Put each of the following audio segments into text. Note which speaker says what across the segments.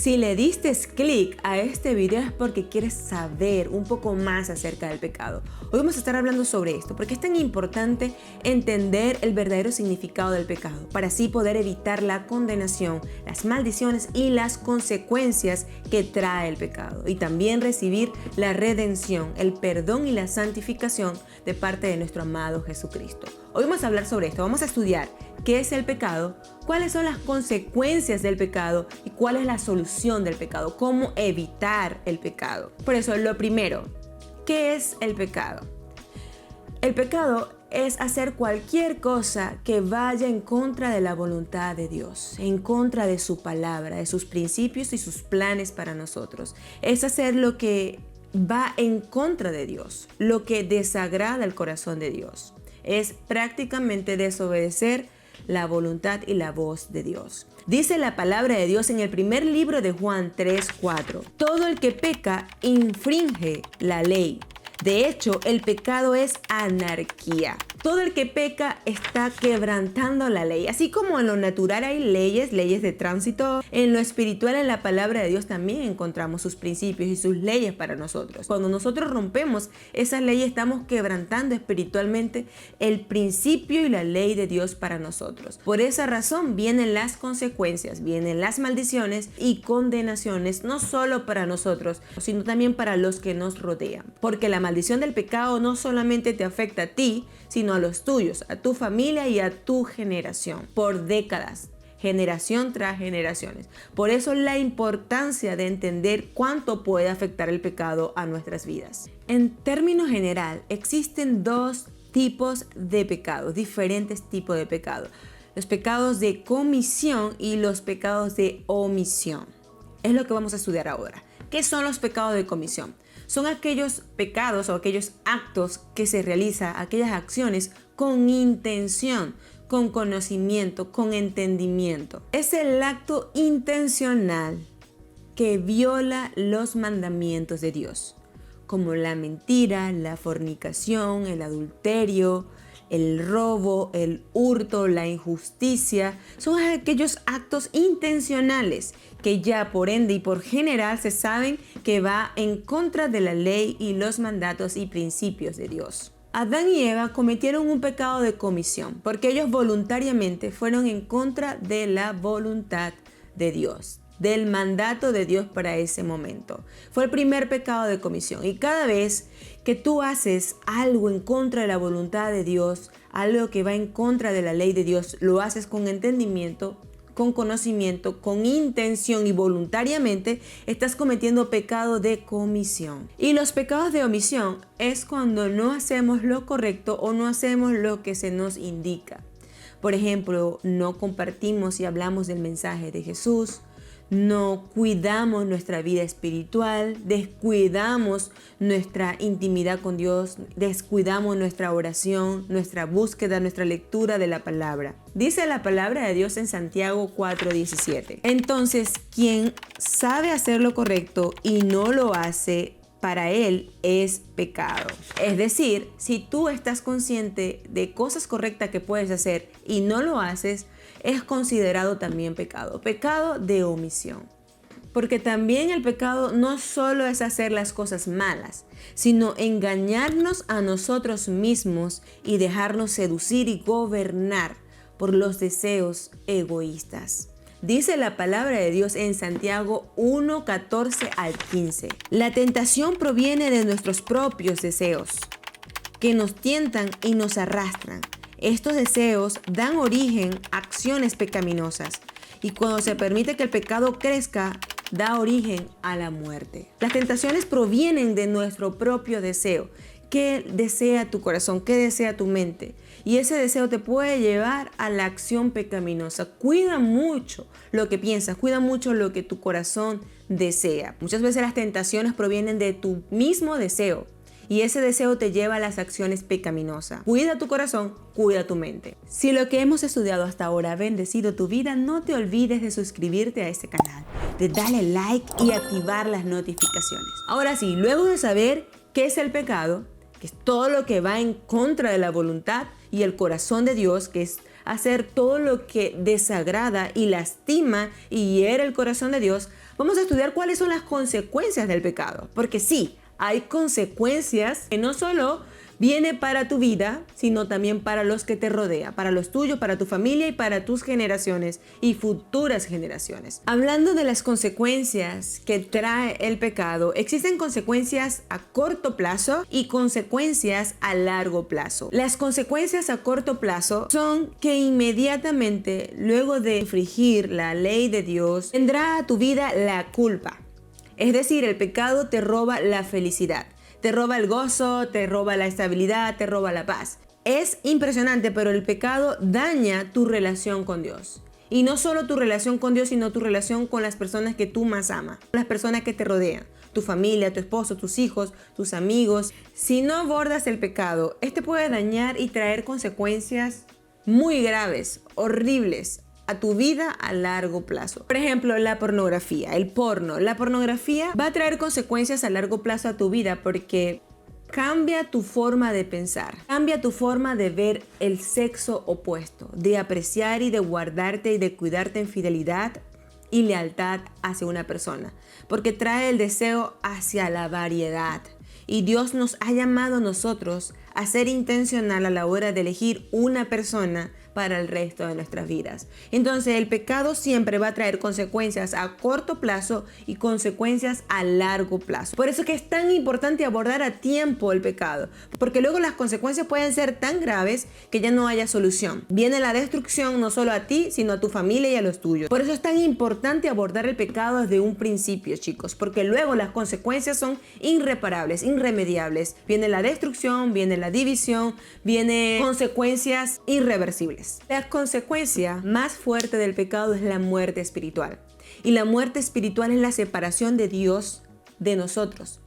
Speaker 1: Si le diste clic a este video es porque quieres saber un poco más acerca del pecado. Hoy vamos a estar hablando sobre esto, porque es tan importante entender el verdadero significado del pecado, para así poder evitar la condenación, las maldiciones y las consecuencias que trae el pecado. Y también recibir la redención, el perdón y la santificación de parte de nuestro amado Jesucristo. Hoy vamos a hablar sobre esto, vamos a estudiar qué es el pecado, cuáles son las consecuencias del pecado y cuál es la solución del pecado, cómo evitar el pecado. Por eso, lo primero, ¿qué es el pecado? El pecado es hacer cualquier cosa que vaya en contra de la voluntad de Dios, en contra de su palabra, de sus principios y sus planes para nosotros. Es hacer lo que va en contra de Dios, lo que desagrada el corazón de Dios. Es prácticamente desobedecer la voluntad y la voz de Dios. Dice la palabra de Dios en el primer libro de Juan 3:4. Todo el que peca infringe la ley. De hecho, el pecado es anarquía. Todo el que peca está quebrantando la ley. Así como en lo natural hay leyes de tránsito, en lo espiritual, en la palabra de Dios también encontramos sus principios y sus leyes para nosotros. Cuando nosotros rompemos esas leyes, estamos quebrantando espiritualmente el principio y la ley de Dios para nosotros. Por esa razón vienen las consecuencias, vienen las maldiciones y condenaciones, no solo para nosotros, sino también para los que nos rodean. Porque la maldición del pecado no solamente te afecta a ti, sino a los tuyos, a tu familia y a tu generación, por décadas, generación tras generaciones. Por eso la importancia de entender cuánto puede afectar el pecado a nuestras vidas. En términos general, existen dos tipos de pecados, diferentes tipos de pecados. Los pecados de comisión y los pecados de omisión. Es lo que vamos a estudiar ahora. ¿Qué son los pecados de comisión? Son aquellos pecados o aquellos actos que se realizan, aquellas acciones con intención, con conocimiento, con entendimiento. Es el acto intencional que viola los mandamientos de Dios, como la mentira, la fornicación, el adulterio, el robo, el hurto, la injusticia. Son aquellos actos intencionales que ya por ende y por general se saben que va en contra de la ley y los mandatos y principios de Dios. Adán y Eva cometieron un pecado de comisión porque ellos voluntariamente fueron en contra de la voluntad de Dios, del mandato de Dios para ese momento. Fue el primer pecado de comisión. Y cada vez que tú haces algo en contra de la voluntad de Dios, algo que va en contra de la ley de Dios, lo haces con entendimiento, con conocimiento, con intención y voluntariamente, estás cometiendo pecado de comisión. Y los pecados de omisión es cuando no hacemos lo correcto o no hacemos lo que se nos indica. Por ejemplo, no compartimos y hablamos del mensaje de Jesús, no cuidamos nuestra vida espiritual, descuidamos nuestra intimidad con Dios, descuidamos nuestra oración, nuestra búsqueda, nuestra lectura de la palabra. Dice la palabra de Dios en Santiago 4:17. Entonces, quien sabe hacer lo correcto y no lo hace, para él es pecado. Es decir, si tú estás consciente de cosas correctas que puedes hacer y no lo haces, es considerado también pecado. Pecado de omisión. Porque también el pecado no solo es hacer las cosas malas, sino engañarnos a nosotros mismos y dejarnos seducir y gobernar por los deseos egoístas. Dice la palabra de Dios en Santiago 1:14 al 15. La tentación proviene de nuestros propios deseos, que nos tientan y nos arrastran. Estos deseos dan origen a acciones pecaminosas y cuando se permite que el pecado crezca, da origen a la muerte. Las tentaciones provienen de nuestro propio deseo. ¿Qué desea tu corazón? ¿Qué desea tu mente? Y ese deseo te puede llevar a la acción pecaminosa. Cuida mucho lo que piensas, cuida mucho lo que tu corazón desea. Muchas veces las tentaciones provienen de tu mismo deseo. Y ese deseo te lleva a las acciones pecaminosas. Cuida tu corazón, cuida tu mente. Si lo que hemos estudiado hasta ahora ha bendecido tu vida, no te olvides de suscribirte a este canal, de darle like y activar las notificaciones. Ahora sí, luego de saber qué es el pecado, que es todo lo que va en contra de la voluntad y el corazón de Dios, que es hacer todo lo que desagrada y lastima y hiere el corazón de Dios, vamos a estudiar cuáles son las consecuencias del pecado. Porque sí, hay consecuencias que no solo viene para tu vida, sino también para los que te rodean, para los tuyos, para tu familia y para tus generaciones y futuras generaciones. Hablando de las consecuencias que trae el pecado, existen consecuencias a corto plazo y consecuencias a largo plazo. Las consecuencias a corto plazo son que inmediatamente, luego de infringir la ley de Dios, vendrá a tu vida la culpa. Es decir, el pecado te roba la felicidad. Te roba el gozo, te roba la estabilidad, te roba la paz. Es impresionante, pero el pecado daña tu relación con Dios. Y no solo tu relación con Dios, sino tu relación con las personas que tú más amas, las personas que te rodean, tu familia, tu esposo, tus hijos, tus amigos. Si no abordas el pecado, este puede dañar y traer consecuencias muy graves, horribles, a tu vida a largo plazo. Por ejemplo, la pornografía, el porno. La pornografía va a traer consecuencias a largo plazo a tu vida porque cambia tu forma de pensar, cambia tu forma de ver el sexo opuesto, de apreciar y de guardarte y de cuidarte en fidelidad y lealtad hacia una persona, porque trae el deseo hacia la variedad. Y Dios nos ha llamado a nosotros a ser intencional a la hora de elegir una persona para el resto de nuestras vidas. Entonces el pecado siempre va a traer consecuencias a corto plazo y consecuencias a largo plazo. Por eso es que es tan importante abordar a tiempo el pecado, porque luego las consecuencias pueden ser tan graves que ya no haya solución. Viene la destrucción no solo a ti, sino a tu familia y a los tuyos. Por eso es tan importante abordar el pecado desde un principio, chicos, porque luego las consecuencias son irreparables, irremediables. Viene la destrucción, viene la división, viene consecuencias irreversibles. La consecuencia más fuerte del pecado es la muerte espiritual. Y la muerte espiritual es la separación de Dios de nosotros.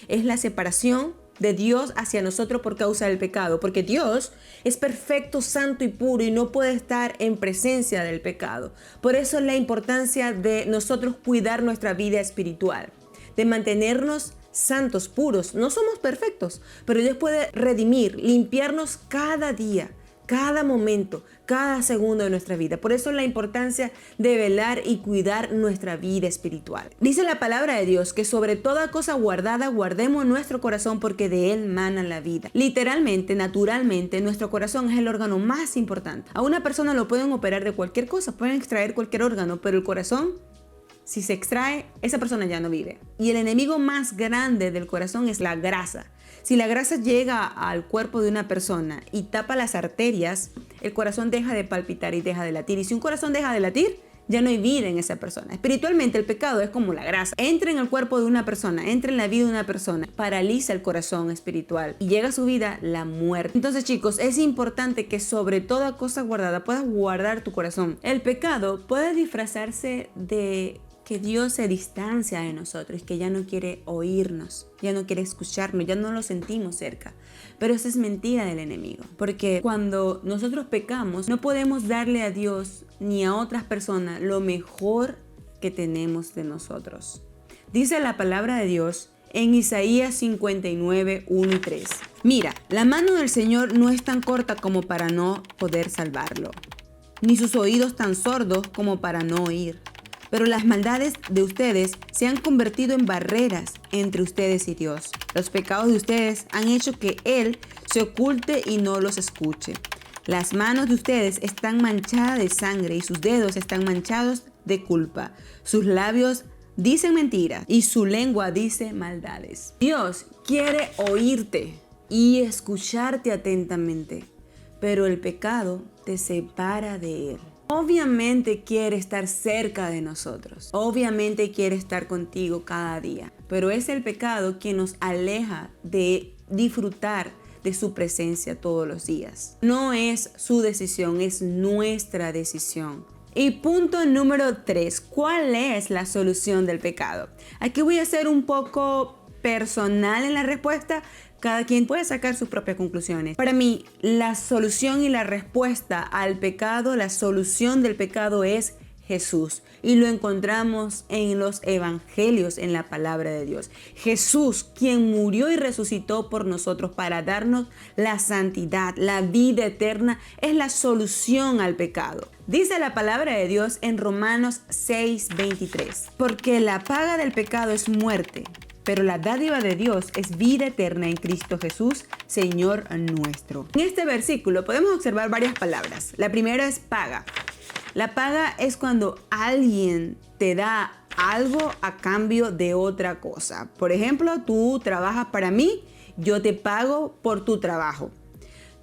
Speaker 1: Es la separación de Dios hacia nosotros por causa del pecado. Porque Dios es perfecto, santo y puro y no puede estar en presencia del pecado. Por eso es la importancia de nosotros cuidar nuestra vida espiritual, de mantenernos santos, puros. No somos perfectos, pero Dios puede redimir, limpiarnos cada día, cada momento, cada segundo de nuestra vida. Por eso la importancia de velar y cuidar nuestra vida espiritual. Dice la palabra de Dios que sobre toda cosa guardada guardemos nuestro corazón porque de él mana la vida. Literalmente, naturalmente, nuestro corazón es el órgano más importante. A una persona lo pueden operar de cualquier cosa, pueden extraer cualquier órgano, pero el corazón, si se extrae, esa persona ya no vive. Y el enemigo más grande del corazón es la grasa. Si la grasa llega al cuerpo de una persona y tapa las arterias, el corazón deja de palpitar y deja de latir. Y si un corazón deja de latir, ya no hay vida en esa persona. Espiritualmente el pecado es como la grasa. Entra en el cuerpo de una persona, entra en la vida de una persona, paraliza el corazón espiritual y llega a su vida la muerte. Entonces, chicos, es importante que sobre toda cosa guardada puedas guardar tu corazón. El pecado puede disfrazarse de que Dios se distancia de nosotros, que ya no quiere oírnos, ya no quiere escucharnos, ya no lo sentimos cerca. Pero esa es mentira del enemigo, porque cuando nosotros pecamos, no podemos darle a Dios ni a otras personas lo mejor que tenemos de nosotros. Dice la palabra de Dios en Isaías 59, 1 y 3. Mira, la mano del Señor no es tan corta como para no poder salvarlo, ni sus oídos tan sordos como para no oír. Pero las maldades de ustedes se han convertido en barreras entre ustedes y Dios. Los pecados de ustedes han hecho que Él se oculte y no los escuche. Las manos de ustedes están manchadas de sangre y sus dedos están manchados de culpa. Sus labios dicen mentiras y su lengua dice maldades. Dios quiere oírte y escucharte atentamente, pero el pecado te separa de Él. Obviamente quiere estar cerca de nosotros, obviamente quiere estar contigo cada día, pero es el pecado quien nos aleja de disfrutar de su presencia todos los días. No es su decisión, es nuestra decisión. Y punto número 3, ¿cuál es la solución del pecado? Aquí voy a ser un poco personal en la respuesta. Cada quien puede sacar sus propias conclusiones. Para mí, la solución y la respuesta al pecado, la solución del pecado es Jesús. Y lo encontramos en los evangelios, en la palabra de Dios. Jesús, quien murió y resucitó por nosotros para darnos la santidad, la vida eterna, es la solución al pecado. Dice la palabra de Dios en Romanos 6:23. Porque la paga del pecado es muerte, pero la dádiva de Dios es vida eterna en Cristo Jesús, Señor nuestro. En este versículo podemos observar varias palabras. La primera es paga. La paga es cuando alguien te da algo a cambio de otra cosa. Por ejemplo, tú trabajas para mí, yo te pago por tu trabajo.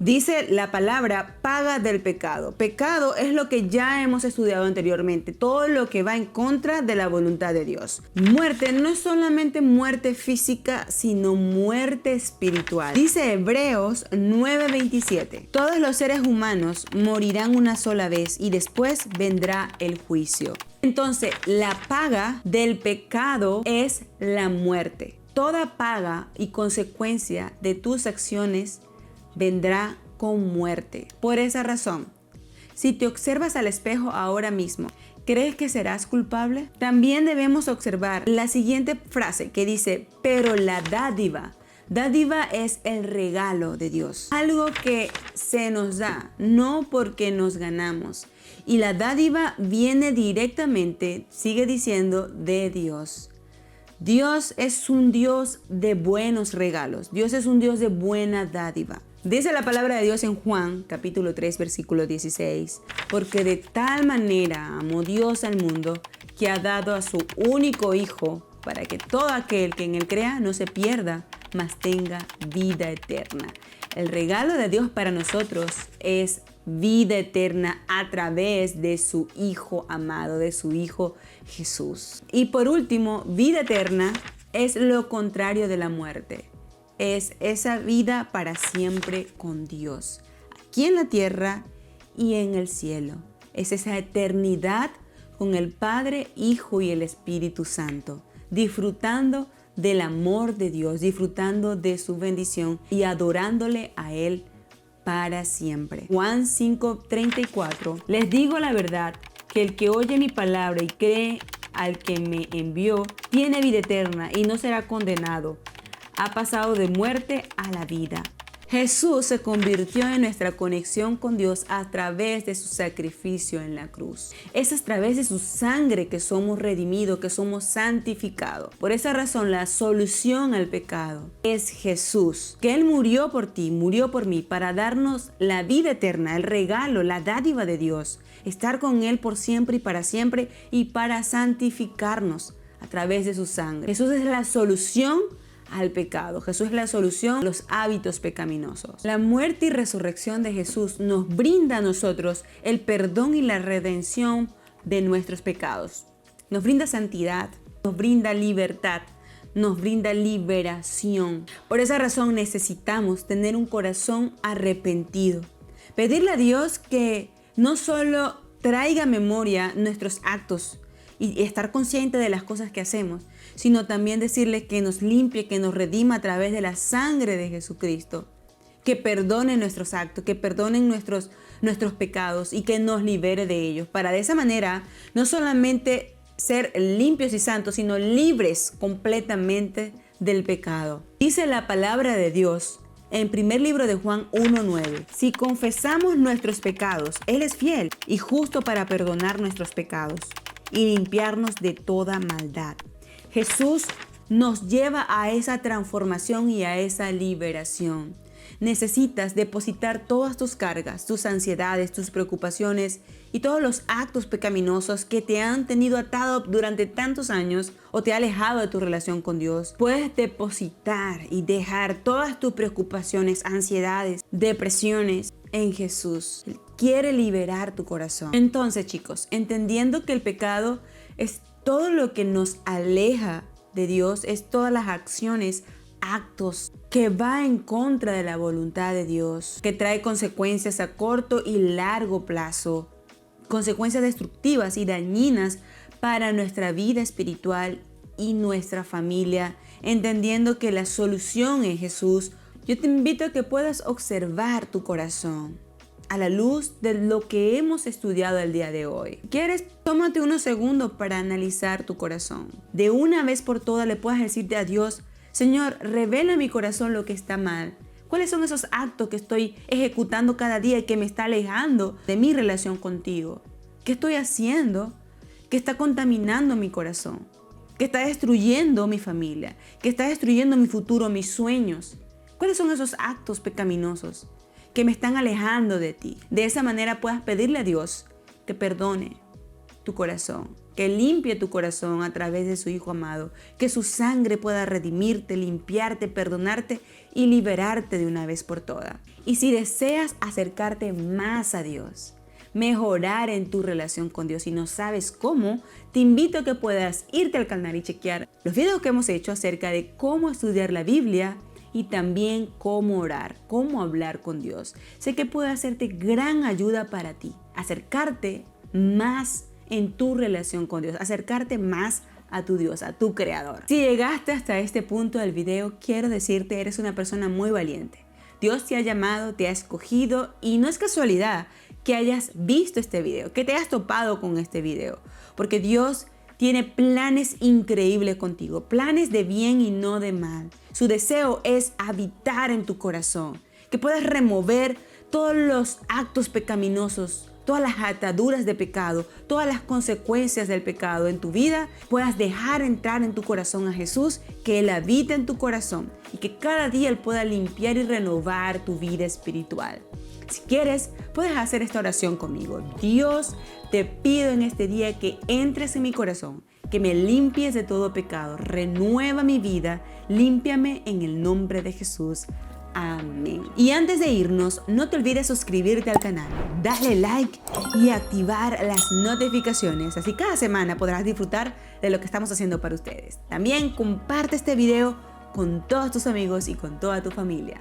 Speaker 1: Dice la palabra paga del pecado. Pecado es lo que ya hemos estudiado anteriormente, todo lo que va en contra de la voluntad de Dios. Muerte no es solamente muerte física, sino muerte espiritual. Dice Hebreos 9:27. Todos los seres humanos morirán una sola vez y después vendrá el juicio. Entonces, la paga del pecado es la muerte. Toda paga y consecuencia de tus acciones vendrá con muerte. Por esa razón, si te observas al espejo ahora mismo, ¿crees que serás culpable? También debemos observar la siguiente frase que dice, pero la dádiva. Dádiva es el regalo de Dios, algo que se nos da, no porque nos ganamos. Y la dádiva viene directamente, sigue diciendo, de Dios. Dios es un Dios de buenos regalos. Dios es un Dios de buena dádiva. Dice la palabra de Dios en Juan, capítulo 3, versículo 16. Porque de tal manera amó Dios al mundo que ha dado a su único Hijo para que todo aquel que en él crea no se pierda, mas tenga vida eterna. El regalo de Dios para nosotros es vida eterna a través de su Hijo amado, de su Hijo Jesús. Y por último, vida eterna es lo contrario de la muerte. Es esa vida para siempre con Dios, aquí en la tierra y en el cielo. Es esa eternidad con el Padre, Hijo y el Espíritu Santo, disfrutando del amor de Dios, disfrutando de su bendición y adorándole a Él para siempre. Juan 5:34. Les digo la verdad, que el que oye mi palabra y cree al que me envió, tiene vida eterna y no será condenado. Ha pasado de muerte a la vida. Jesús se convirtió en nuestra conexión con Dios a través de su sacrificio en la cruz. Es a través de su sangre que somos redimidos, que somos santificados. Por esa razón, la solución al pecado es Jesús, que Él murió por ti, murió por mí, para darnos la vida eterna, el regalo, la dádiva de Dios. Estar con Él por siempre y para santificarnos a través de su sangre. Jesús es la solución al pecado. Jesús es la solución a los hábitos pecaminosos. La muerte y resurrección de Jesús nos brinda a nosotros el perdón y la redención de nuestros pecados. Nos brinda santidad, nos brinda libertad, nos brinda liberación. Por esa razón necesitamos tener un corazón arrepentido. Pedirle a Dios que no solo traiga a memoria nuestros actos y estar consciente de las cosas que hacemos, sino también decirle que nos limpie, que nos redima a través de la sangre de Jesucristo, que perdone nuestros actos, que perdone nuestros pecados y que nos libere de ellos, para de esa manera no solamente ser limpios y santos, sino libres completamente del pecado. Dice la palabra de Dios en primer libro de Juan 1:9. Si confesamos nuestros pecados, Él es fiel y justo para perdonar nuestros pecados y limpiarnos de toda maldad. Jesús nos lleva a esa transformación y a esa liberación. Necesitas depositar todas tus cargas, tus ansiedades, tus preocupaciones y todos los actos pecaminosos que te han tenido atado durante tantos años o te ha alejado de tu relación con Dios. Puedes depositar y dejar todas tus preocupaciones, ansiedades, depresiones en Jesús. Él quiere liberar tu corazón. Entonces, chicos, entendiendo que el pecado es todo lo que nos aleja de Dios, es todas las acciones, actos que va en contra de la voluntad de Dios, que trae consecuencias a corto y largo plazo, consecuencias destructivas y dañinas para nuestra vida espiritual y nuestra familia, entendiendo que la solución es Jesús. Yo te invito a que puedas observar tu corazón, a la luz de lo que hemos estudiado el día de hoy. ¿Quieres? Tómate unos segundos para analizar tu corazón. De una vez por todas le puedas decirte a Dios: Señor, revela a mi corazón lo que está mal. ¿Cuáles son esos actos que estoy ejecutando cada día y que me está alejando de mi relación contigo? ¿Qué estoy haciendo que está contaminando mi corazón? ¿Que está destruyendo mi familia? ¿Que está destruyendo mi futuro, mis sueños? ¿Cuáles son esos actos pecaminosos que me están alejando de ti? De esa manera puedas pedirle a Dios que perdone tu corazón, que limpie tu corazón a través de su Hijo amado, que su sangre pueda redimirte, limpiarte, perdonarte y liberarte de una vez por todas. Y si deseas acercarte más a Dios, mejorar en tu relación con Dios y no sabes cómo, te invito a que puedas irte al canal y chequear los videos que hemos hecho acerca de cómo estudiar la Biblia y también cómo orar, cómo hablar con Dios. Sé que puede hacerte gran ayuda para ti, acercarte más en tu relación con Dios, acercarte más a tu Dios, a tu Creador. Si llegaste hasta este punto del video, quiero decirte, eres una persona muy valiente. Dios te ha llamado, te ha escogido y no es casualidad que hayas visto este video, que te hayas topado con este video, porque Dios tiene planes increíbles contigo, planes de bien y no de mal. Su deseo es habitar en tu corazón, que puedas remover todos los actos pecaminosos, todas las ataduras de pecado, todas las consecuencias del pecado en tu vida, puedas dejar entrar en tu corazón a Jesús, que Él habita en tu corazón y que cada día Él pueda limpiar y renovar tu vida espiritual. Si quieres, puedes hacer esta oración conmigo. Dios, te pido en este día que entres en mi corazón, que me limpies de todo pecado, renueva mi vida, límpiame en el nombre de Jesús. Amén. Y antes de irnos, no te olvides suscribirte al canal, darle like y activar las notificaciones. Así cada semana podrás disfrutar de lo que estamos haciendo para ustedes. También comparte este video con todos tus amigos y con toda tu familia.